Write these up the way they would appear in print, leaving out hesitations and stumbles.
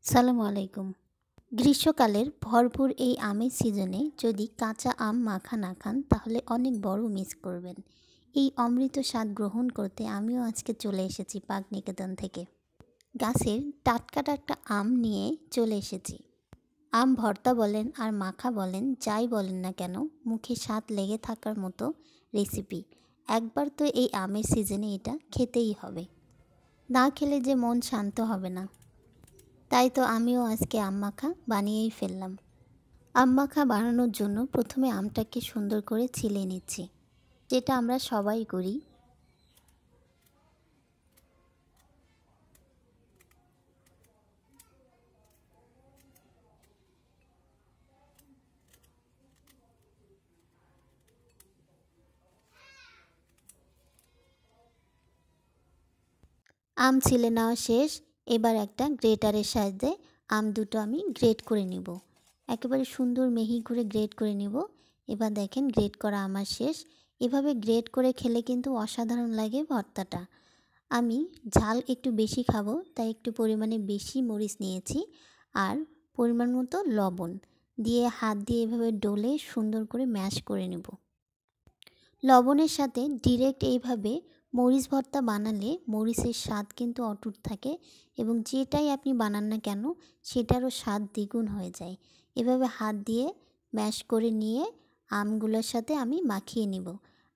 সালামু আলাইকুম। গ্রীষ্মকালের ভরপুর এই আমের সিজনে যদি কাঁচা আম মাখা না খান তাহলে অনেক বড় মিস করবেন। এই অমৃত স্বাদ গ্রহণ করতে আমিও আজকে চলে এসেছি পাক নিকেতন থেকে। গাছের টাটকা টাটকা আম নিয়ে চলে এসেছি। আম ভর্তা বলেন আর মাখা বলেন, যাই বলেন না কেন, মুখে স্বাদ লেগে থাকার মতো রেসিপি। একবার তো এই আমের সিজনে এটা খেতেই হবে, না খেলে যে মন শান্ত হবে না। তাই তো আমিও আজকে আম মাখা বানিয়েই ফেললাম। আম মাখা বানানোর জন্য প্রথমে আমটাকে সুন্দর করে ছিলে নিচ্ছি, যেটা আমরা সবাই করি। আম ছিলে নেওয়া শেষ। এবার একটা গ্রেটারের সাহায্যে আম দুটো আমি গ্রেট করে নিব। একেবারে সুন্দর মিহি করে গ্রেট করে নিব। এবার দেখেন গ্রেট করা আমার শেষ। এভাবে গ্রেট করে খেলে কিন্তু অসাধারণ লাগে ভর্তাটা। আমি ঝাল একটু বেশি খাবো, তাই একটু পরিমাণে বেশি মরিচ নিয়েছি আর পরিমাণ মতো লবণ দিয়ে হাত দিয়ে এভাবে ডলে সুন্দর করে ম্যাশ করে নেব। লবণের সাথে ডিরেক্ট এইভাবে মরিচ ভর্তা বানালে মরিচের স্বাদ কিন্তু অটুট থাকে এবং যেটাই আপনি বানান না কেন সেটারও স্বাদ দ্বিগুণ হয়ে যায়। এভাবে হাত দিয়ে ম্যাশ করে নিয়ে আমগুলোর সাথে আমি মাখিয়ে নিব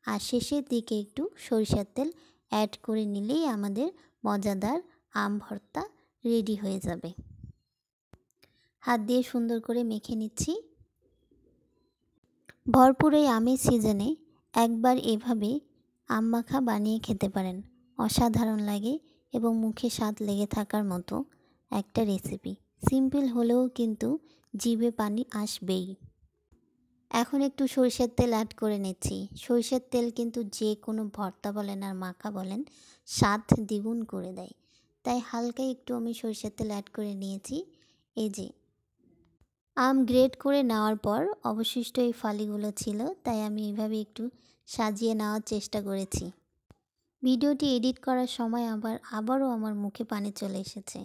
আর শেষের দিকে একটু সরিষার তেল অ্যাড করে নিলেই আমাদের মজাদার আম ভর্তা রেডি হয়ে যাবে। হাত দিয়ে সুন্দর করে মেখে নিচ্ছি। ভরপুর এই আমের সিজনে একবার এভাবে আম মাখা বানিয়ে খেতে পারেন, অসাধারণ লাগে এবং মুখে স্বাদ লেগে থাকার মতো একটা রেসিপি। সিম্পল হলেও কিন্তু জিভে পানি আসবেই। এখন একটু সরিষার তেল অ্যাড করে নিচ্ছি। সরিষার তেল কিন্তু যে কোনো ভর্তা বলেন আর মাখা বলেন স্বাদ দ্বিগুণ করে দেয়, তাই হালকা একটু আমি সরিষার তেল অ্যাড করে নিয়েছি। এই যে আম গ্রেট করে নেওয়ার পর অবশিষ্ট এই ফালিগুলো ছিল, তাই আমি এইভাবে একটু সাজিয়ে নেওয়ার চেষ্টা করেছি। ভিডিওটি এডিট করার সময় আবারও আমার মুখে পানি চলে এসেছে।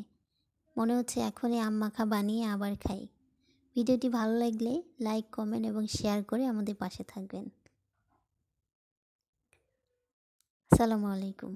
মনে হচ্ছে এখনই আম মাখা বানিয়ে আবার খাই। ভিডিওটি ভালো লাগলে লাইক, কমেন্ট এবং শেয়ার করে আমাদের পাশে থাকবেন। আসসালামু আলাইকুম।